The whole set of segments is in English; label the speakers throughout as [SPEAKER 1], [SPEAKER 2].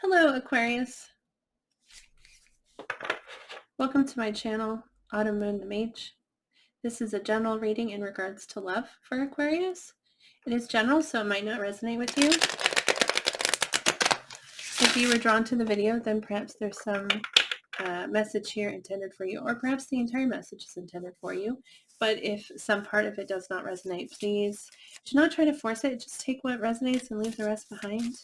[SPEAKER 1] Hello, Aquarius. Welcome to my channel, Autumn Moon the Mage. This is a general reading in regards to love for Aquarius. It is general, so it might not resonate with you. If you were drawn to the video, then perhaps there's some message here intended for you, or perhaps the entire message is intended for you. But if some part of it does not resonate, please do not try to force it. Just take what resonates and leave the rest behind.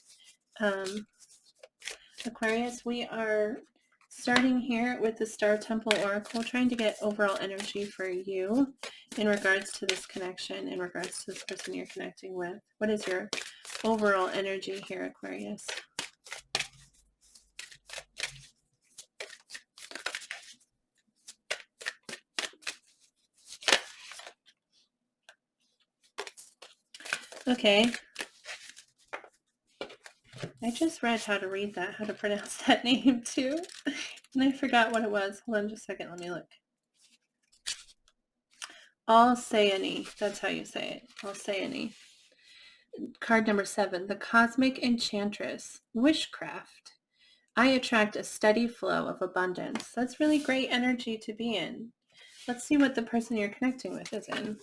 [SPEAKER 1] Aquarius, we are starting here with the Star Temple Oracle, trying to get overall energy for you in regards to this connection, in regards to this person you're connecting with. What is your overall energy here, Aquarius? Okay. I just read how to read that, how to pronounce that name too. And I forgot what it was. Hold on just a second. Let me look. Alcyone. That's how you say it. Alcyone. Card number 7. The Cosmic Enchantress. Wishcraft. I attract a steady flow of abundance. That's really great energy to be in. Let's see what the person you're connecting with is in.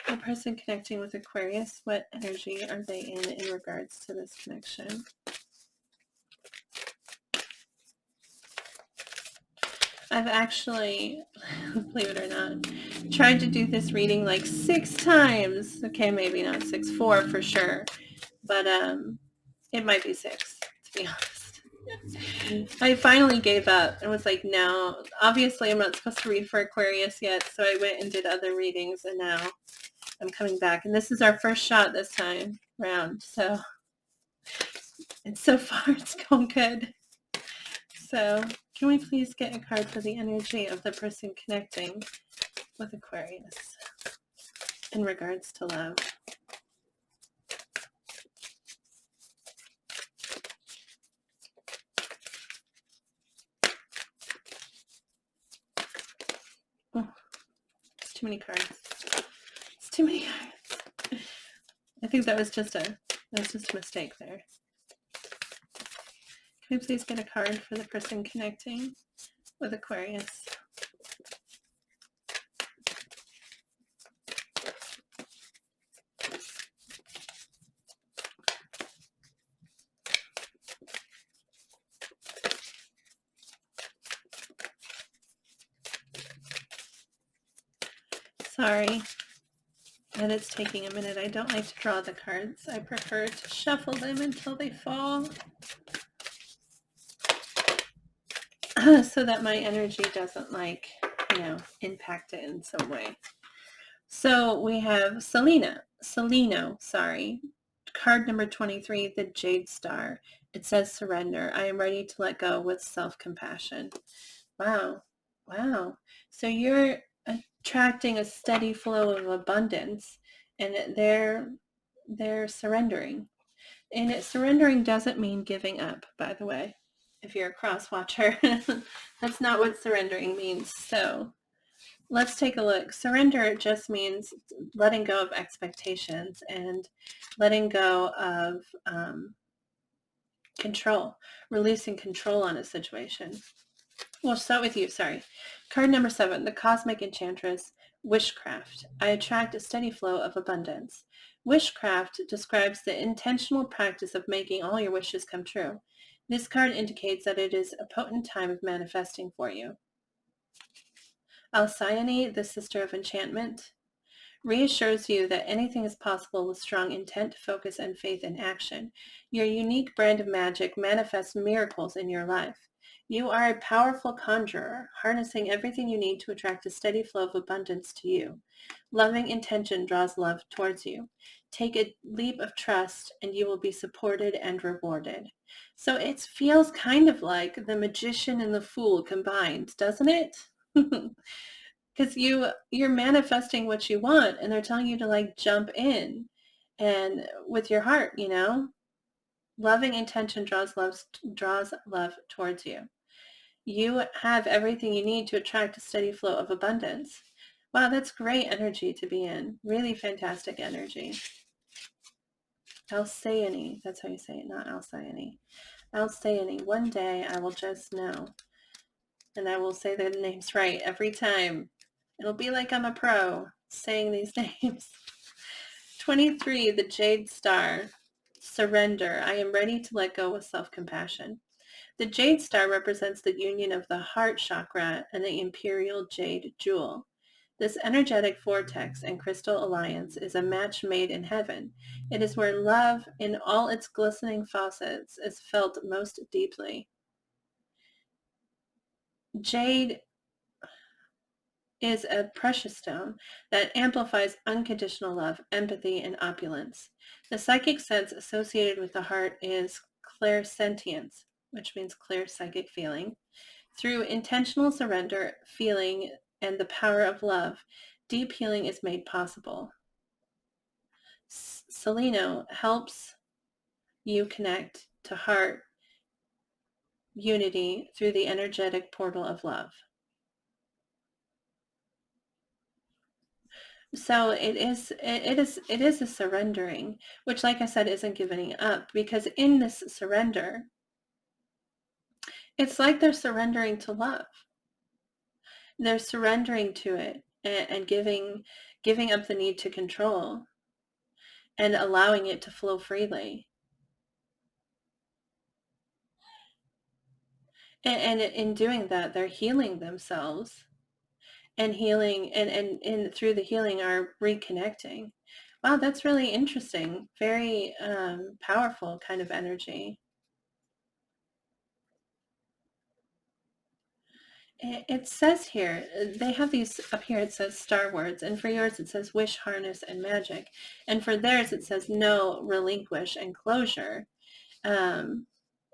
[SPEAKER 1] The person connecting with Aquarius, what energy are they in regards to this connection? I've actually, believe it or not, tried to do this reading like 6 times. Okay, maybe not 6, 4 for sure. But it might be 6, to be honest. I finally gave up and was like, no, obviously I'm not supposed to read for Aquarius yet. So I went and did other readings, and now I'm coming back. And this is our first shot this time round. So, and so far it's going good. So can we please get a card for the energy of the person connecting with Aquarius in regards to love? Oh, it's too many cards. It's too many cards. I think that was just a mistake there. Can we please get a card for the person connecting with Aquarius? Sorry that it's taking a minute. I don't like to draw the cards. I prefer to shuffle them until they fall so that my energy doesn't impact it in some way. So we have Celino, card number 23, the Jade Star. It says surrender. I am ready to let go with self-compassion. Wow. So you're attracting a steady flow of abundance, and they're surrendering. And surrendering doesn't mean giving up, by the way. If you're a cross watcher, that's not what surrendering means. So let's take a look. Surrender just means letting go of expectations and letting go of control, releasing control on a situation. We'll start with you, sorry. Card number 7, the Cosmic Enchantress, Wishcraft. I attract a steady flow of abundance. Wishcraft describes the intentional practice of making all your wishes come true. This card indicates that it is a potent time of manifesting for you. Alcyone, the Sister of Enchantment, reassures you that anything is possible with strong intent, focus, and faith in action. Your unique brand of magic manifests miracles in your life. You are a powerful conjurer, harnessing everything you need to attract a steady flow of abundance to you. Loving intention draws love towards you. Take a leap of trust and you will be supported and rewarded. So it feels kind of like the Magician and the Fool combined, doesn't it? Because you're manifesting what you want, and they're telling you to jump in and with your heart, loving intention draws love towards you. You have everything you need to attract a steady flow of abundance. Wow, that's great energy to be in. Really fantastic energy. Alcyone. That's how you say it, not Alcyone. Alcyone. One day I will just know. And I will say their names right every time. It'll be like I'm a pro saying these names. 23, the Jade Star. Surrender. I am ready to let go with self-compassion. The Jade Star represents the union of the heart chakra and the imperial jade jewel. This energetic vortex and crystal alliance is a match made in heaven. It is where love, in all its glistening facets, is felt most deeply. Jade is a precious stone that amplifies unconditional love, empathy, and opulence. The psychic sense associated with the heart is clairsentience, which means clear psychic feeling. Through intentional surrender, feeling, and the power of love, deep healing is made possible. Seleno helps you connect to heart unity through the energetic portal of love. So it is a surrendering, which, like I said, isn't giving up, because in this surrender, it's like they're surrendering to love. They're surrendering to it and giving up the need to control and allowing it to flow freely. And in doing that, they're healing themselves and healing and through the healing are reconnecting. Wow, that's really interesting. Very powerful kind of energy. It says here, they have these up here, it says star words, and for yours it says wish, harness, and magic. And for theirs it says know, relinquish, and closure. And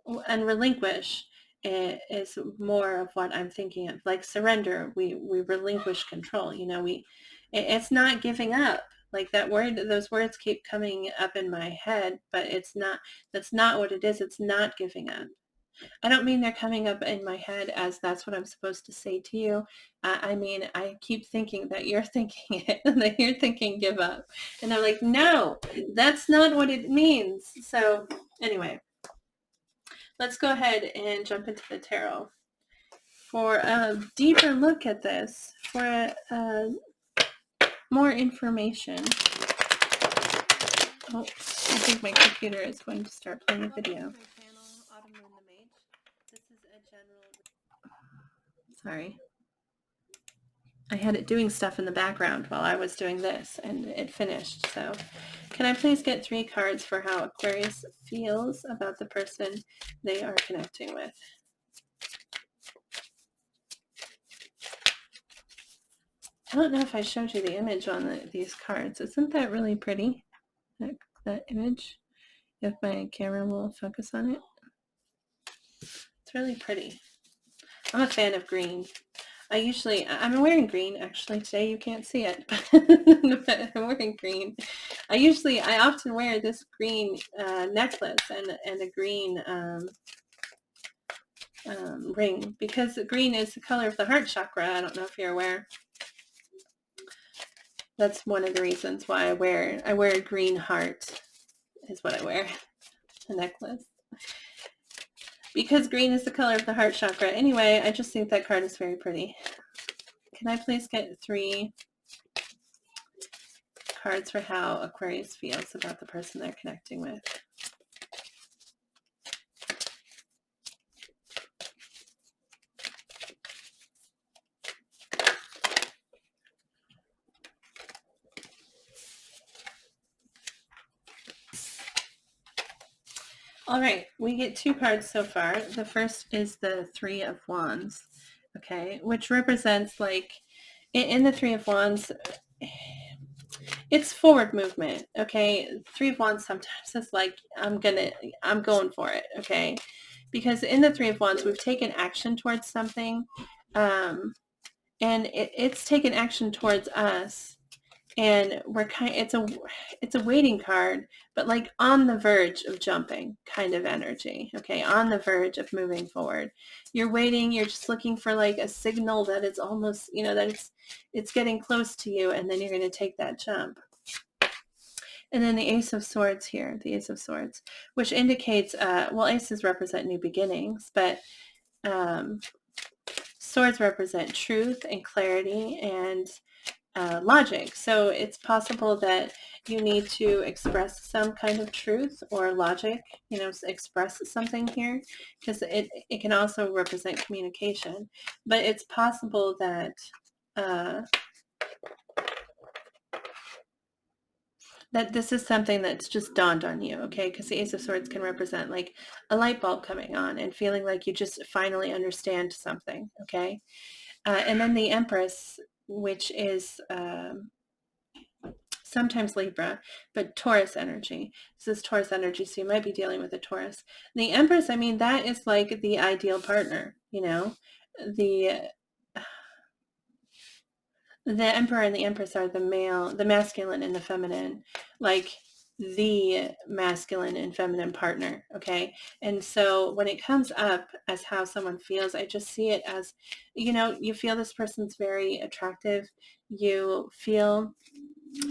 [SPEAKER 1] relinquish is more of what I'm thinking of, like surrender. We relinquish control. It's not giving up. Like that word, those words keep coming up in my head, but that's not what it is. It's not giving up. I don't mean they're coming up in my head as that's what I'm supposed to say to you. I mean, I keep thinking that you're thinking it, and that you're thinking give up. And I'm like, no, that's not what it means. So anyway, let's go ahead and jump into the tarot. For a deeper look at this, for more information. Oh, I think my computer is going to start playing a video. This is a general... Sorry. I had it doing stuff in the background while I was doing this, and it finished. So can I please get 3 cards for how Aquarius feels about the person they are connecting with? I don't know if I showed you the image on these cards. Isn't that really pretty? That image? If my camera will focus on it. It's really pretty. I'm a fan of green. I'm wearing green actually today. You can't see it, but I'm wearing green. I often wear this green necklace and a green ring, because green is the color of the heart chakra. I don't know if you're aware. That's one of the reasons why I wear a green heart, is what I wear, a necklace. Because green is the color of the heart chakra. Anyway, I just think that card is very pretty. Can I please get 3 cards for how Aquarius feels about the person they're connecting with? All right, we get 2 cards so far. The first is the 3 of Wands, okay, which represents, like, in the 3 of Wands, it's forward movement, okay? 3 of Wands sometimes is like, I'm going for it, okay? Because in the 3 of Wands, we've taken action towards something, and it's taken action towards us. And it's a waiting card, but like on the verge of jumping kind of energy, okay? On the verge of moving forward. You're waiting, you're just looking for like a signal that it's almost, that it's getting close to you, and then you're going to take that jump. And then the Ace of Swords here, the Ace of Swords, which indicates, well, aces represent new beginnings, but swords represent truth and clarity and logic. So it's possible that you need to express some kind of truth or logic, express something here, because it can also represent communication. But it's possible that that this is something that's just dawned on you, okay? Because the Ace of Swords can represent like a light bulb coming on and feeling like you just finally understand something, okay? And then the Empress, which is sometimes Libra, but Taurus energy. This is Taurus energy, so you might be dealing with a Taurus. The Empress, I mean, that is like the ideal partner, the Emperor and the Empress are the masculine and the feminine, like the masculine and feminine partner, okay? And so when it comes up as how someone feels, I just see it as, you feel this person's very attractive. You feel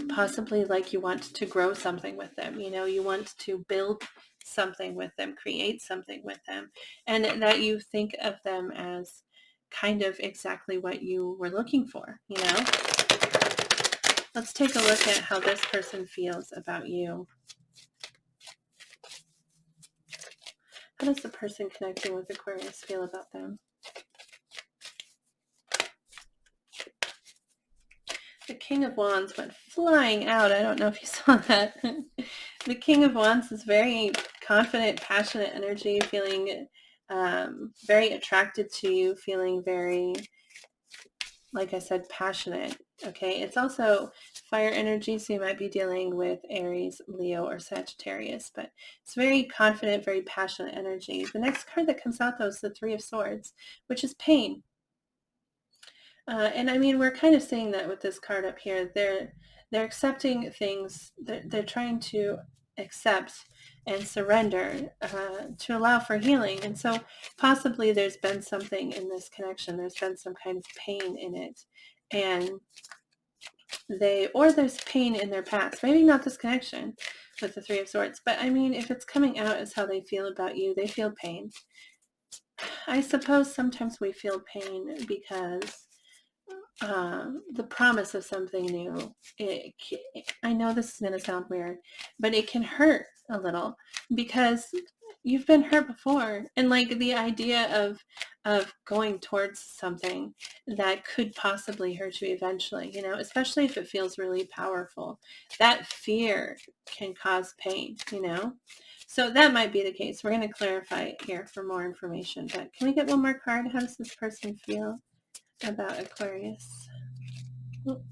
[SPEAKER 1] possibly like you want to grow something with them, you want to build something with them, create something with them, and that you think of them as kind of exactly what you were looking for, Let's take a look at how this person feels about you. How does the person connecting with Aquarius feel about them? The King of Wands went flying out. I don't know if you saw that. The King of Wands is very confident, passionate energy, feeling very attracted to you, feeling very, like I said, passionate. Okay, it's also fire energy, so you might be dealing with Aries, Leo, or Sagittarius, but it's very confident, very passionate energy. The next card that comes out, though, is the Three of Swords, which is pain. And I mean, we're kind of seeing that with this card up here. They're accepting things. They're trying to accept and surrender to allow for healing. And so possibly there's been something in this connection. There's been some kind of pain in it. And there's pain in their past. Maybe not this connection with the Three of Swords, but I mean, if it's coming out as how they feel about you, they feel pain. I suppose sometimes we feel pain because the promise of something new. I know this is going to sound weird, but it can hurt a little because you've been hurt before, and like the idea of going towards something that could possibly hurt you eventually, especially if it feels really powerful. That fear can cause pain, So that might be the case. We're going to clarify it here for more information, but can we get one more card? How does this person feel about Aquarius? Oh.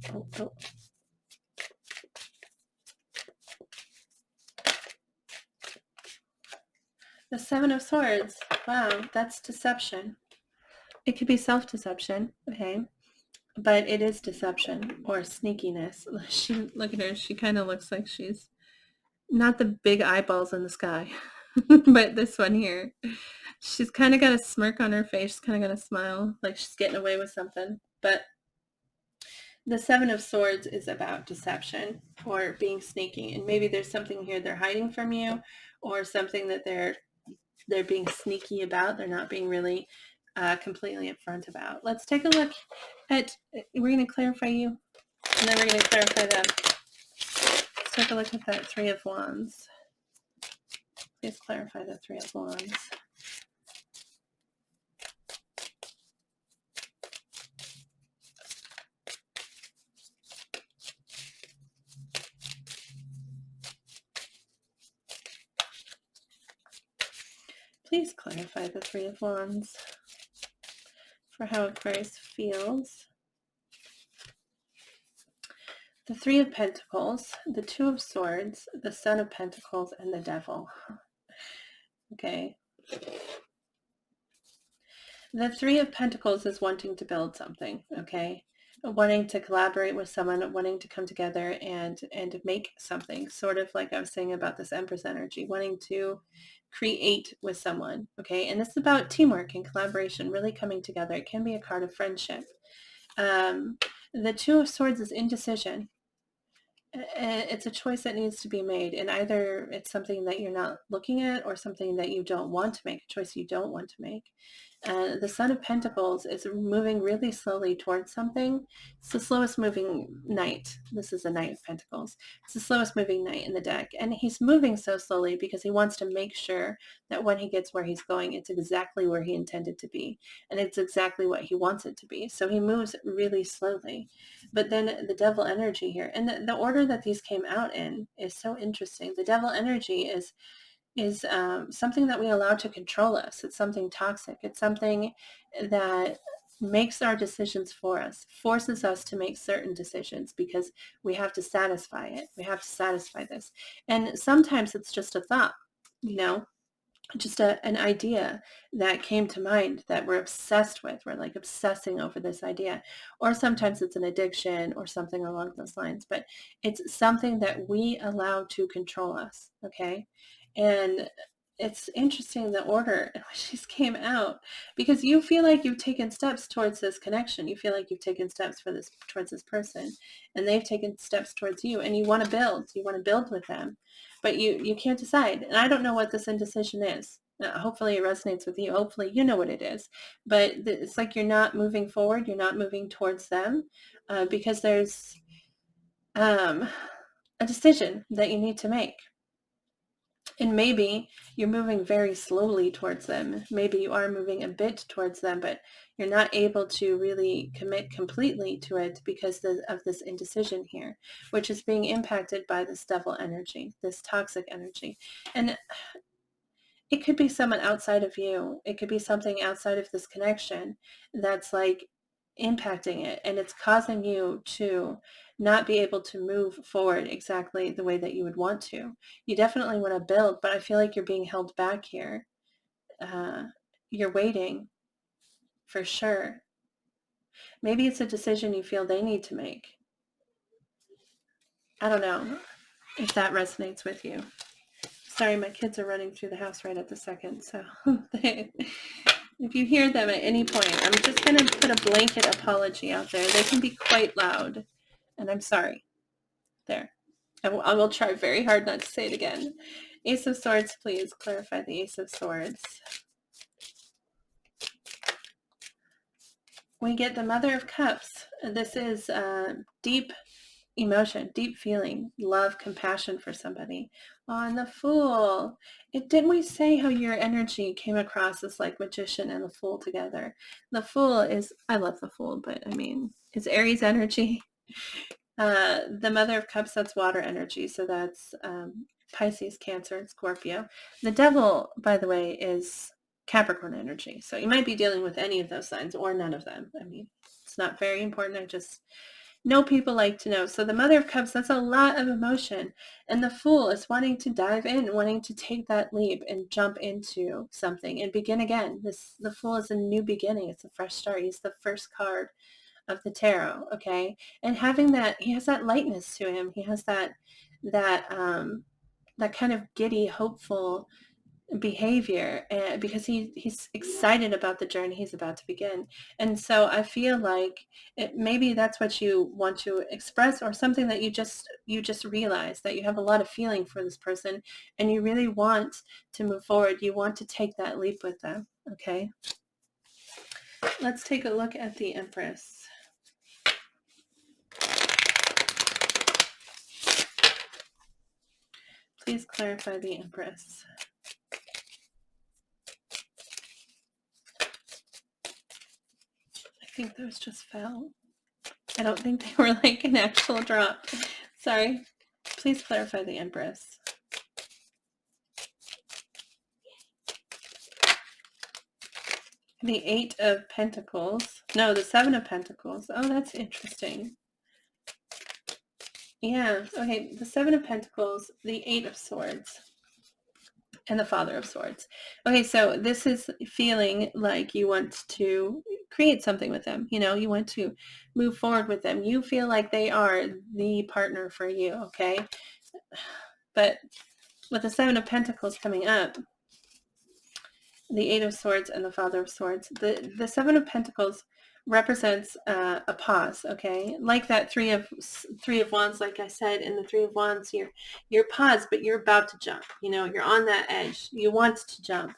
[SPEAKER 1] The Seven of Swords. Wow, that's deception. It could be self-deception, okay? But it is deception or sneakiness. Look at her. She kind of looks like she's not the big eyeballs in the sky, but this one here. She's kind of got a smirk on her face. She's kind of got a smile, like she's getting away with something. But the Seven of Swords is about deception or being sneaky. And maybe there's something here they're hiding from you, or something that they're being sneaky about. They're not being really completely upfront about. Let's take a look at, we're going to clarify you, and then we're going to clarify them. Let's take a look at that Three of Wands. Please clarify the Three of Wands. Please clarify the Three of Wands for how Aquarius feels. The Three of Pentacles, the Two of Swords, the Son of Pentacles, and the Devil. Okay. The Three of Pentacles is wanting to build something, okay? Wanting to collaborate with someone, wanting to come together and make something, sort of like I was saying about this Empress energy, wanting to create with someone, okay? And this is about teamwork and collaboration, really coming together. It can be a card of friendship. The Two of Swords is indecision. it's a choice that needs to be made, and either it's something that you're not looking at or something that you don't want to make, a choice you don't want to make. The Son of Pentacles is moving really slowly towards something. It's the slowest moving knight. This is the Knight of Pentacles. It's the slowest moving knight in the deck. And he's moving so slowly because he wants to make sure that when he gets where he's going, it's exactly where he intended to be. And it's exactly what he wants it to be. So he moves really slowly. But then the Devil energy here, and the order that these came out in is so interesting. The Devil energy is something that we allow to control us. It's something toxic. It's something that makes our decisions for us, forces us to make certain decisions because we have to satisfy it. We have to satisfy this. And sometimes it's just a thought, just an idea that came to mind that we're obsessed with. We're like obsessing over this idea. Or sometimes it's an addiction or something along those lines. But it's something that we allow to control us, okay? And it's interesting the order in which these came out, because you feel like you've taken steps towards this connection. You feel like you've taken steps towards this person, and they've taken steps towards you, and you want to build. You want to build with them, but you can't decide. And I don't know what this indecision is. Hopefully it resonates with you. Hopefully you know what it is. But it's like you're not moving forward. You're not moving towards them because there's a decision that you need to make. And maybe you're moving very slowly towards them. Maybe you are moving a bit towards them, but you're not able to really commit completely to it because of this indecision here, which is being impacted by this devil energy, this toxic energy. And it could be someone outside of you. It could be something outside of this connection that's like impacting it, and it's causing you to not be able to move forward exactly the way that you would want to. You definitely want to build, but I feel like you're being held back here. You're waiting for sure. Maybe it's a decision you feel they need to make. I don't know if that resonates with you. Sorry, my kids are running through the house right at the second, so if you hear them at any point, I'm just going to put a blanket apology out there. They can be quite loud, and I'm sorry. There. I will try very hard not to say it again. Ace of Swords, please clarify the Ace of Swords. We get the Mother of Cups. This is deep emotion, deep feeling, love, compassion for somebody. On the Fool. Didn't we say how your energy came across as like Magician and the Fool together? The Fool is, I love the Fool, but I mean, it's Aries energy. The Mother of Cups, that's water energy. So that's Pisces, Cancer, and Scorpio. The Devil, by the way, is Capricorn energy. So you might be dealing with any of those signs or none of them. I mean, it's not very important. I just know people like to know. So the Mother of Cups, that's a lot of emotion. And the Fool is wanting to dive in, wanting to take that leap and jump into something and begin again. The Fool is a new beginning. It's a fresh start. He's the first card of the tarot, okay? And having that, he has that lightness to him. He has that kind of giddy, hopeful behavior, and because he's excited about the journey he's about to begin. And so I feel like maybe that's what you want to express, or something that you just realize that you have a lot of feeling for this person and you really want to move forward. You want to take that leap with them, okay? Let's take a look at the Empress. Please clarify the Empress. I think those just fell. I don't think they were like an actual drop. Sorry. Please clarify the Empress. The Eight of Pentacles. No, the Seven of Pentacles. Oh, that's interesting. Yeah, okay. The Seven of Pentacles, the Eight of Swords, and the Father of Swords. Okay, so this is feeling like you want to create something with them. You want to move forward with them. You feel like they are the partner for you, okay? But with the Seven of Pentacles coming up, the Eight of Swords and the Father of Swords, the Seven of Pentacles represents a pause, okay? Like that three of wands, like I said, in the Three of Wands, you're paused, but you're about to jump. You know, you're on that edge. You want to jump.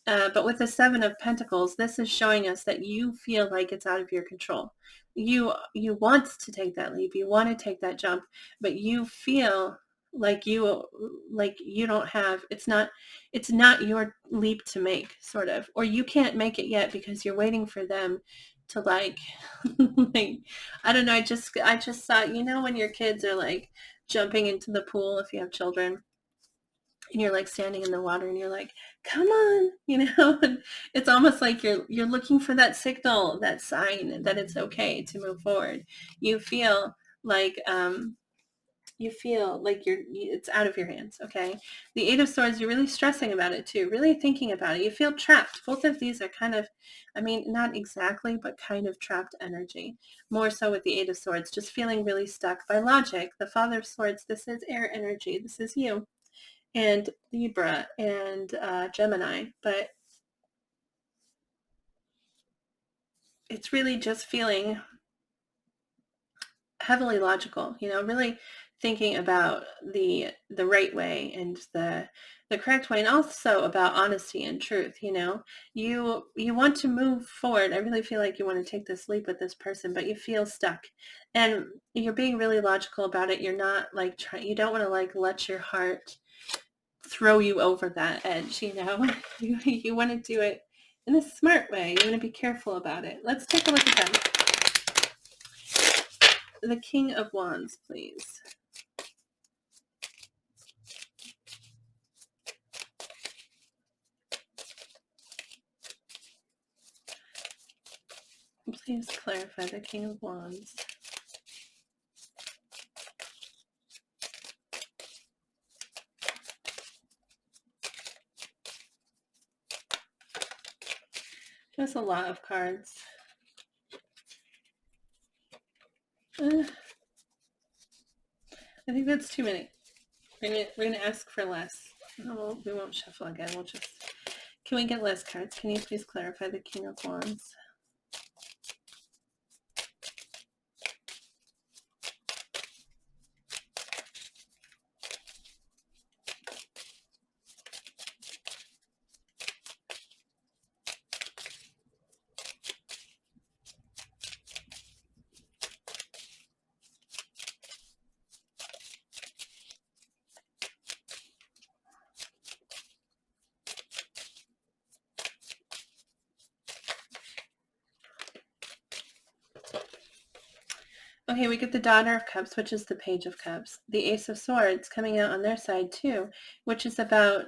[SPEAKER 1] But with the Seven of Pentacles, this is showing us that you feel like it's out of your control. You want to take that leap. You want to take that jump, but you feel like you don't have, it's not your leap to make, sort of, or you can't make it yet because you're waiting for them to like like, I don't know, I just saw, you know, when your kids are like jumping into the pool, if you have children, and you're like standing in the water and you're like, come on, you know, and it's almost like you're looking for that signal, that sign that it's okay to move forward. You feel like it's out of your hands, okay? The Eight of Swords, you're really stressing about it too, really thinking about it. You feel trapped. Both of these are kind of, I mean, not exactly, but kind of trapped energy. More so with the Eight of Swords, just feeling really stuck by logic. The Father of Swords, this is air energy. This is you and Libra and Gemini, but it's really just feeling heavily logical, you know, really thinking about the right way and the correct way, and also about honesty and truth. You know, you want to move forward. I really feel like you want to take this leap with this person, but you feel stuck, and you're being really logical about it. You're not like you don't want to like let your heart throw you over that edge, you know. You want to do it in a smart way. You want to be careful about it. Let's take a look at them. The King of Wands, please. Please clarify the King of Wands. There's a lot of cards. I think that's too many. We're gonna ask for less. No, we won't shuffle again. We'll just. Can we get less cards? Can you please clarify the King of Wands? Okay, we get the Daughter of Cups, which is the Page of Cups. The Ace of Swords coming out on their side too, which is about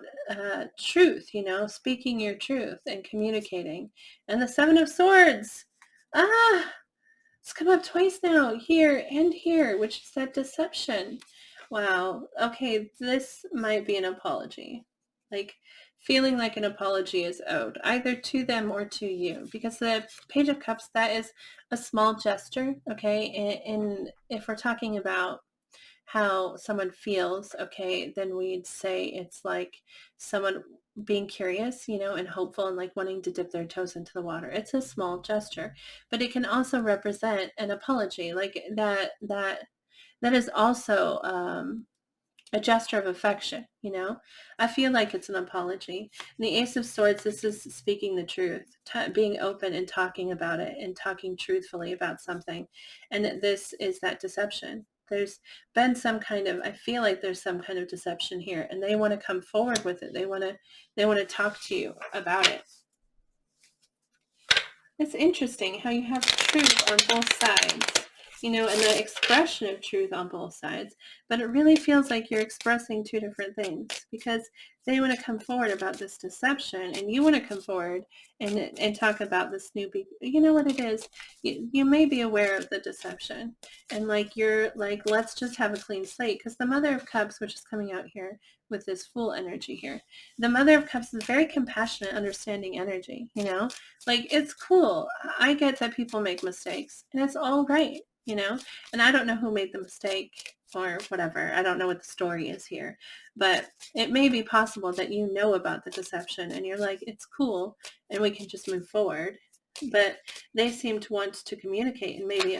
[SPEAKER 1] truth, you know, speaking your truth and communicating. And the Seven of Swords. It's come up twice now, here and here, which is that deception. Wow. Okay, this might be an apology. Like, feeling like an apology is owed, either to them or to you. Because the Page of Cups, that is a small gesture, okay? And if we're talking about how someone feels, okay, then we'd say it's like someone being curious, you know, and hopeful and like wanting to dip their toes into the water. It's a small gesture, but it can also represent an apology, like that is also a gesture of affection, you know. I feel like it's an apology. And the Ace of Swords, this is speaking the truth, being open and talking about it and talking truthfully about something. And this is that deception. There's been some kind of, I feel like there's some kind of deception here, and they want to come forward with it. They want to talk to you about it. It's interesting how you have truth on both sides, you know, and the expression of truth on both sides, but it really feels like you're expressing two different things, because they want to come forward about this deception, and you want to come forward and talk about this new, you know what it is? You may be aware of the deception, and like you're like, let's just have a clean slate, because the Mother of Cups, which is coming out here with this Fool energy here, the Mother of Cups is very compassionate, understanding energy, you know? Like, it's cool. I get that people make mistakes, and it's all right, you know? And I don't know who made the mistake or whatever. I don't know what the story is here. But it may be possible that you know about the deception, and you're like, it's cool, and we can just move forward. but they seem to want to communicate and maybe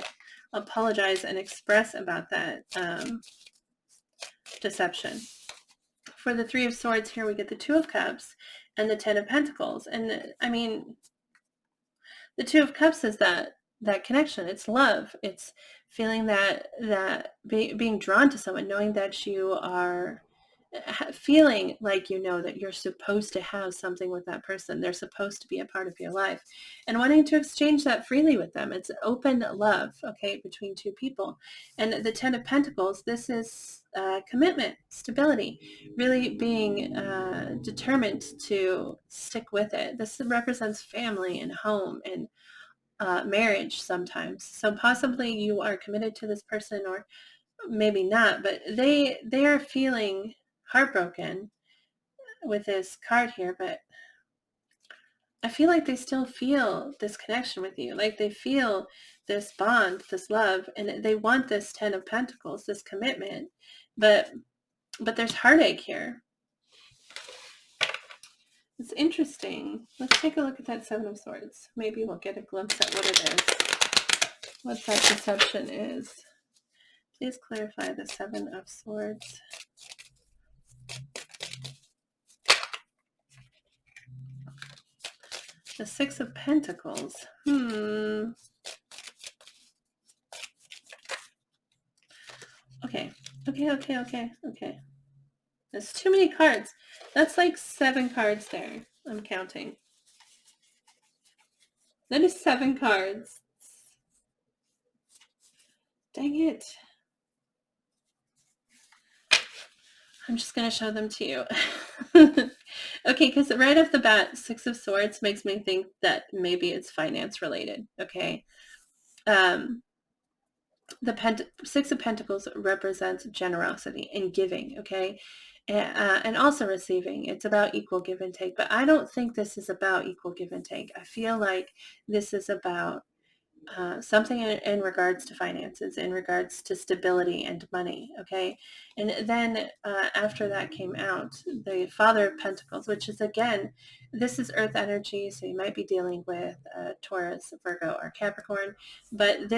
[SPEAKER 1] apologize and express about that deception. For the Three of Swords here, we get the Two of Cups and the Ten of Pentacles. And I mean, the Two of Cups is that connection. It's love. It's feeling being drawn to someone, knowing that you are feeling like you know that you're supposed to have something with that person. They're supposed to be a part of your life, and wanting to exchange that freely with them. It's open love, okay, between two people. And the Ten of Pentacles, this is commitment, stability, really being determined to stick with it. This represents family and home and marriage sometimes. So possibly you are committed to this person, or maybe not, but they are feeling heartbroken with this card here, but I feel like they still feel this connection with you. Like they feel this bond, this love, and they want this Ten of Pentacles, this commitment, but there's heartache here. It's interesting. Let's take a look at that Seven of Swords. Maybe we'll get a glimpse at what it is, what that deception is. Please clarify the Seven of Swords. The Six of Pentacles. Okay. There's too many cards. That's like 7 cards there. I'm counting. That is 7 cards. Dang it. I'm just going to show them to you. Okay, because right off the bat, Six of Swords makes me think that maybe it's finance related. Okay. The Six of Pentacles represents generosity and giving, okay? And also receiving. It's about equal give and take, but I don't think this is about equal give and take. I feel like this is about something in regards to finances, in regards to stability and money, okay? And then after that came out, the Father of Pentacles, which is, again, this is earth energy, so you might be dealing with Taurus, Virgo, or Capricorn, but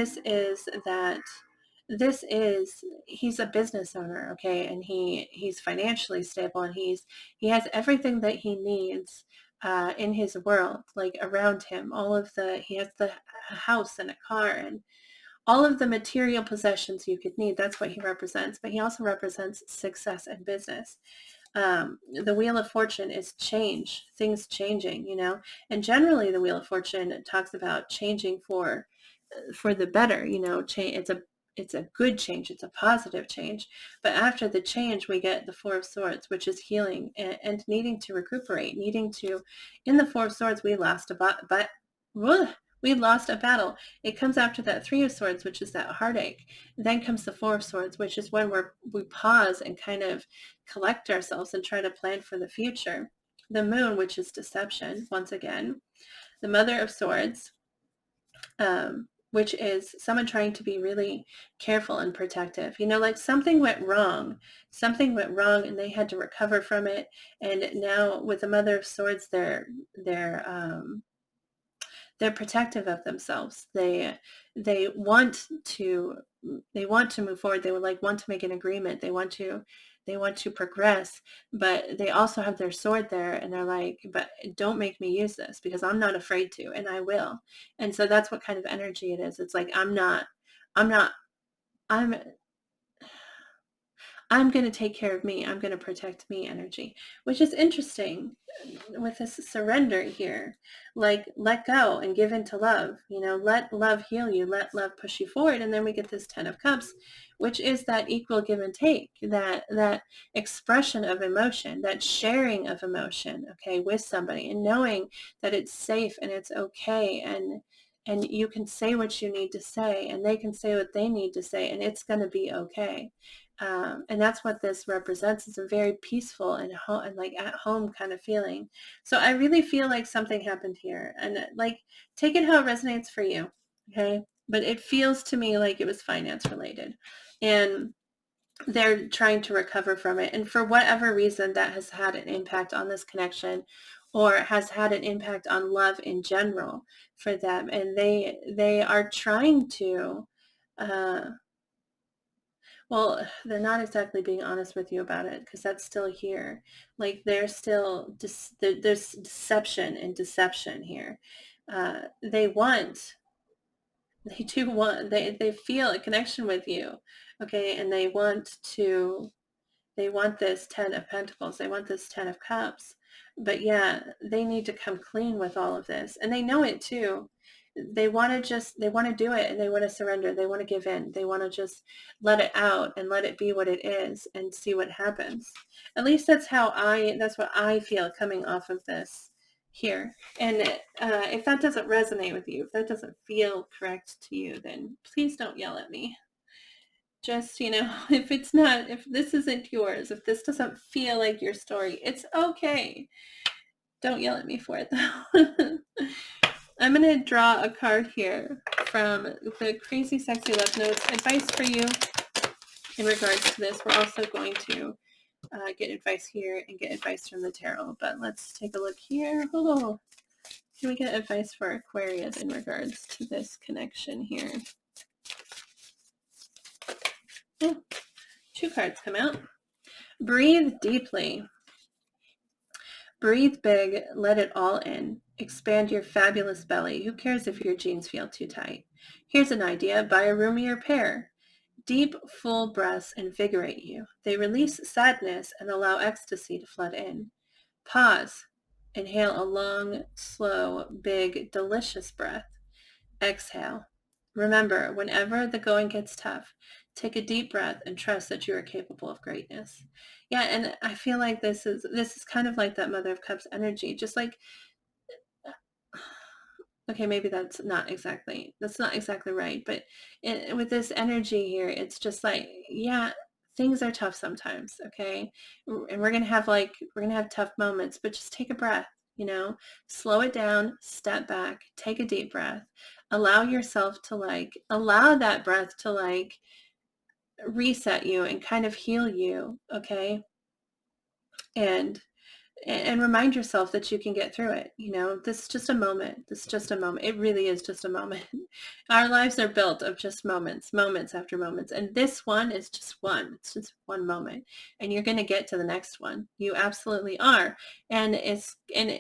[SPEAKER 1] he's a business owner, okay? And he's financially stable, and he has everything that he needs in his world, like around him. He has the house and a car and all of the material possessions you could need. That's what he represents. But he also represents success and business. The Wheel of Fortune is change, things changing, and generally the Wheel of Fortune talks about changing for the better, it's a good change. It's a positive change. But after the change, we get the Four of Swords, which is healing and needing to recuperate, in the Four of Swords, we lost a battle. It comes after that Three of Swords, which is that heartache. Then comes the Four of Swords, which is when we pause and kind of collect ourselves and try to plan for the future. The Moon, which is deception, once again. The Mother of Swords, which is someone trying to be really careful and protective. Like something went wrong and they had to recover from it. And now with the Mother of Swords, they're protective of themselves. They want to move forward. They would want to make an agreement. They want to progress, but they also have their sword there, and they're like, but don't make me use this, because I'm not afraid to, and I will. And so that's what kind of energy it is. It's like, I'm going to take care of me. I'm going to protect me energy, which is interesting with this surrender here. Like, let go and give into love, let love heal you, let love push you forward. And then we get this Ten of Cups, which is that equal give and take, that expression of emotion, that sharing of emotion, okay, with somebody, and knowing that it's safe and it's okay, and you can say what you need to say, and they can say what they need to say, and it's going to be okay. And that's what this represents. It's a very peaceful and like at home kind of feeling. So I really feel like something happened here, and like, take it how it resonates for you. Okay. But it feels to me like it was finance related, and they're trying to recover from it. And for whatever reason, that has had an impact on this connection, or has had an impact on love in general for them. And they are trying to, well, they're not exactly being honest with you about it, because that's still here. Like, they're still, there's deception and deception here. They do want, they feel a connection with you, okay, and they want this 10 of Pentacles. They want this 10 of Cups. But yeah, they need to come clean with all of this. And they know it too. They want to do it, and they want to surrender. They want to give in. They want to just let it out and let it be what it is and see what happens. At least that's what I feel coming off of this here. And if that doesn't resonate with you, if that doesn't feel correct to you, then please don't yell at me. Just, if this isn't yours, if this doesn't feel like your story, it's okay. Don't yell at me for it, though. I'm going to draw a card here from the Crazy Sexy Love Notes advice for you in regards to this. We're also going to get advice here and get advice from the tarot. But let's take a look here. Oh, can we get advice for Aquarius in regards to this connection here? Oh, 2 cards come out. Breathe deeply. Breathe big, let it all in. Expand your fabulous belly. Who cares if your jeans feel too tight? Here's an idea. Buy a roomier pair. Deep, full breaths invigorate you. They release sadness and allow ecstasy to flood in. Pause. Inhale a long, slow, big, delicious breath. Exhale. Remember, whenever the going gets tough, take a deep breath and trust that you are capable of greatness. Yeah, and I feel like this is kind of like that Mother of Cups energy. Just like, okay, maybe that's not exactly right, but with this energy here, it's just like, yeah, things are tough sometimes, okay? And we're gonna have tough moments, but just take a breath, slow it down, step back, take a deep breath, allow yourself to allow that breath to reset you and kind of heal you, okay? And remind yourself that you can get through it. This is just a moment. It really is just a moment. Our lives are built of just moments after moments. And this one is just one. It's just one moment. And you're going to get to the next one. You absolutely are. And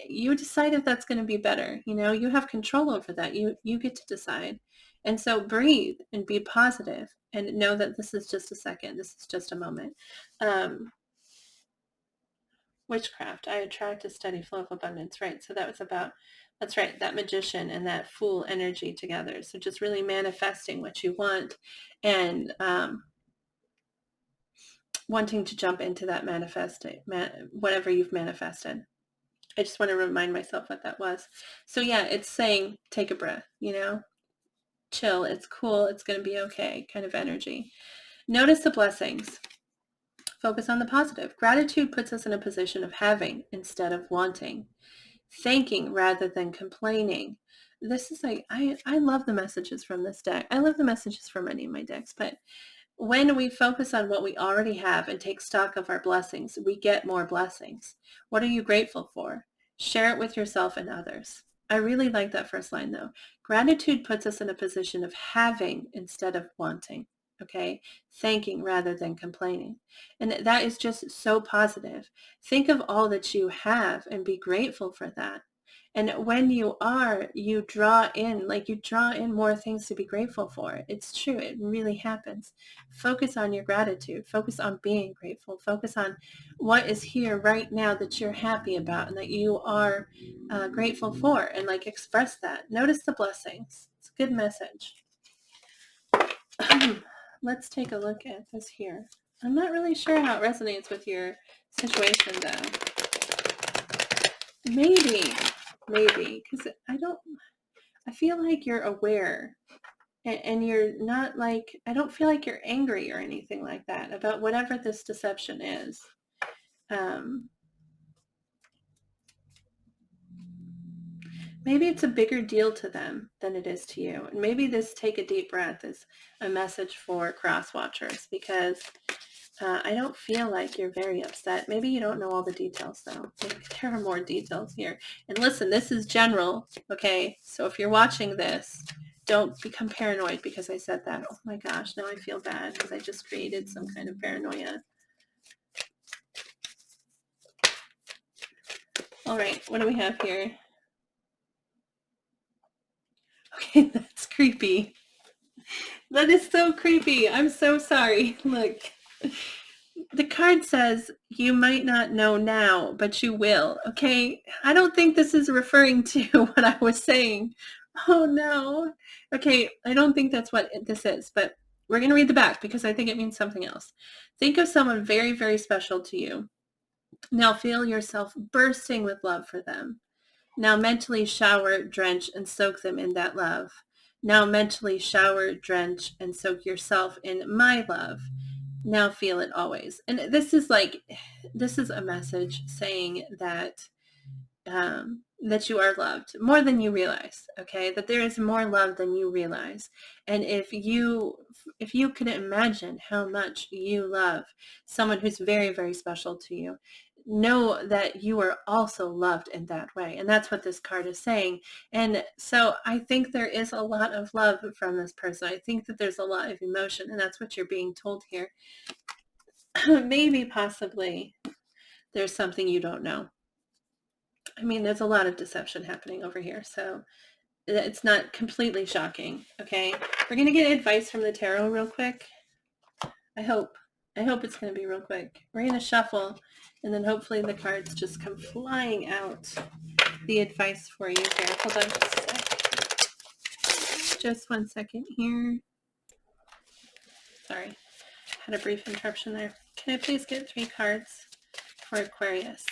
[SPEAKER 1] you decide if that's going to be better. You have control over that. You get to decide. And so breathe and be positive and know that this is just a second. This is just a moment. Witchcraft. I attract a steady flow of abundance. Right. So that's right. That magician and that fool energy together. So just really manifesting what you want and wanting to jump into that whatever you've manifested. I just want to remind myself what that was. So yeah, it's saying, take a breath, chill. It's cool. It's going to be okay kind of energy. Notice the blessings. Focus on the positive. Gratitude puts us in a position of having instead of wanting. Thanking rather than complaining. This is I love the messages from this deck. I love the messages from many of my decks, but when we focus on what we already have and take stock of our blessings, we get more blessings. What are you grateful for? Share it with yourself and others. I really like that first line though. Gratitude puts us in a position of having instead of wanting. Okay, thanking rather than complaining. And that is just so positive. Think of all that you have and be grateful for that. And when you draw in more things to be grateful for. It's true. It really happens. Focus on your gratitude. Focus on being grateful. Focus on what is here right now that you're happy about and that you are grateful for, and express that. Notice the blessings. It's a good message. Let's take a look at this here. I'm not really sure how it resonates with your situation though. Maybe, because I feel like you're aware and you're not I don't feel like you're angry or anything like that about whatever this deception is. Maybe it's a bigger deal to them than it is to you. And maybe this take a deep breath is a message for cross watchers, because I don't feel like you're very upset. Maybe you don't know all the details, though. Maybe there are more details here. And listen, this is general, okay? So if you're watching this, don't become paranoid because I said that. Oh my gosh, now I feel bad because I just created some kind of paranoia. All right, what do we have here? Okay, that's creepy. That is so creepy. I'm so sorry. Look. The card says, you might not know now, but you will. Okay, I don't think this is referring to what I was saying. Oh no. Okay, I don't think that's what this is, but we're going to read the back because I think it means something else. Think of someone very, very special to you. Now feel yourself bursting with love for them. Now mentally shower, drench, and soak them in that love. Now mentally shower, drench, and soak yourself in my love. Now feel it always. And this is a message saying that that you are loved more than you realize. Okay, that there is more love than you realize. And if you can imagine how much you love someone who's very, very special to you, know that you are also loved in that way. And that's what this card is saying. And so I think there is a lot of love from this person. I think that there's a lot of emotion, and that's what you're being told here. Maybe, possibly, there's something you don't know. I mean, there's a lot of deception happening over here, so it's not completely shocking, okay? We're going to get advice from the tarot real quick. I hope it's going to be real quick. We're going to shuffle, and then hopefully the cards just come flying out. The advice for you here. Hold on just a sec. Just 1 second here. Sorry, had a brief interruption there. Can I please get 3 cards for Aquarius?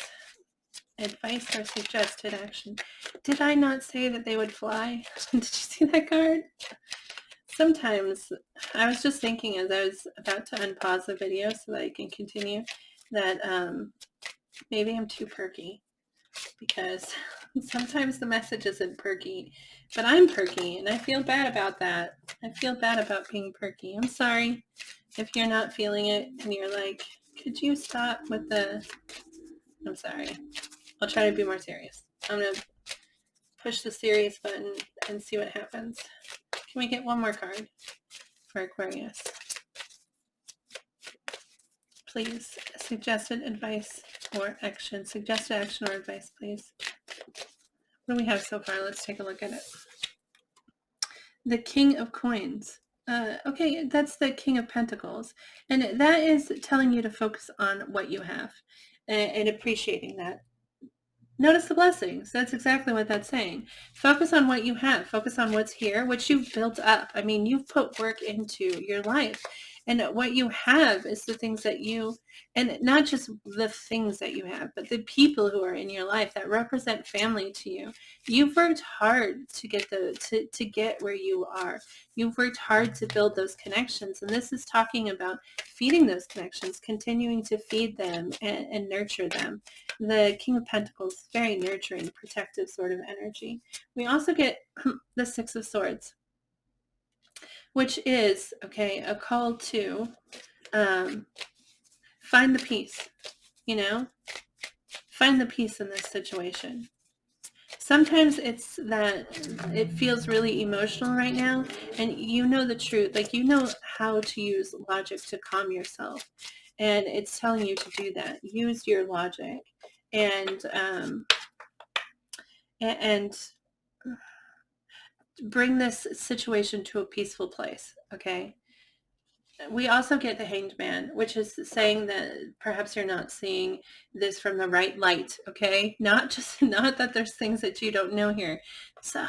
[SPEAKER 1] Advice or suggested action. Did I not say that they would fly? Did you see that card? Sometimes, I was just thinking as I was about to unpause the video so that I can continue, that maybe I'm too perky, because sometimes the message isn't perky, but I'm perky, and I feel bad about that. I feel bad about being perky. I'm sorry if you're not feeling it and you're like, could you stop with the... I'm sorry. I'll try to be more serious. I'm going to push the serious button and see what happens. Can we get one more card for Aquarius? Please, suggested advice or action. Suggested action or advice, please. What do we have so far? Let's take a look at it. The King of Coins. Okay, that's the King of Pentacles. And that is telling you to focus on what you have and appreciating that. Notice the blessings. That's exactly what that's saying. Focus on what you have. Focus on what's here, what you've built up. I mean, you've put work into your life. And what you have is the things that you, and not just the things that you have, but the people who are in your life that represent family to you. You've worked hard to get to get where you are. You've worked hard to build those connections. And this is talking about feeding those connections, continuing to feed them and nurture them. The King of Pentacles is very nurturing, protective sort of energy. We also get the Six of Swords, which is, okay, a call to find the peace, find the peace in this situation. Sometimes it's that it feels really emotional right now, and you know the truth, like you know how to use logic to calm yourself, and it's telling you to do that. Use your logic and bring this situation to a peaceful place, okay? We also get the Hanged Man, which is saying that perhaps you're not seeing this from the right light, okay? Not that there's things that you don't know here. So,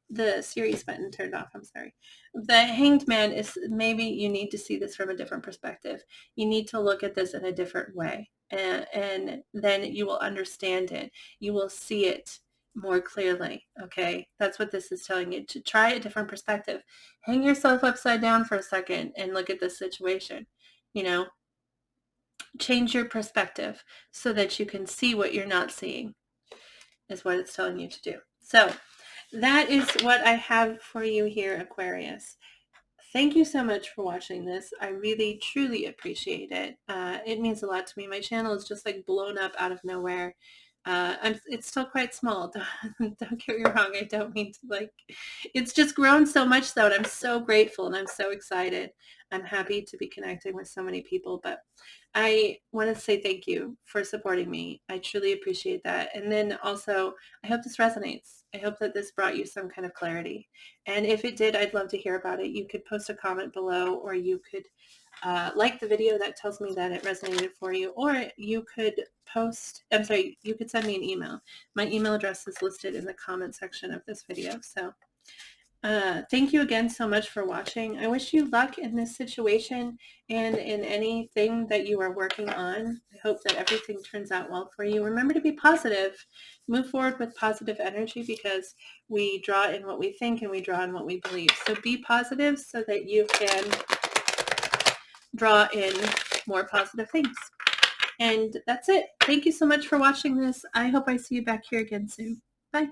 [SPEAKER 1] the serious button turned off, I'm sorry. The Hanged Man is maybe you need to see this from a different perspective. You need to look at this in a different way, and then you will understand it. You will see it more clearly, okay? That's what this is telling you, to try a different perspective. Hang yourself upside down for a second and look at this situation, change your perspective so that you can see what you're not seeing, is what it's telling you to do. So that is what I have for you here, Aquarius. Thank you so much for watching this. I really, truly appreciate it. It means a lot to me. My channel is just like blown up out of nowhere. It's still quite small. Don't get me wrong. I don't mean to it's just grown so much though. And I'm so grateful and I'm so excited. I'm happy to be connecting with so many people, but I want to say thank you for supporting me. I truly appreciate that. And then also, I hope this resonates. I hope that this brought you some kind of clarity. And if it did, I'd love to hear about it. You could post a comment below, or you could like the video that tells me that it resonated for you, or you could you could send me an email. My email address is listed in the comment section of this video. So thank you again so much for watching. I wish you luck in this situation and in anything that you are working on. I hope that everything turns out well for you. Remember to be positive. Move forward with positive energy, because we draw in what we think and we draw in what we believe. So be positive so that you can draw in more positive things. And that's it. Thank you so much for watching this. I hope I see you back here again soon. Bye.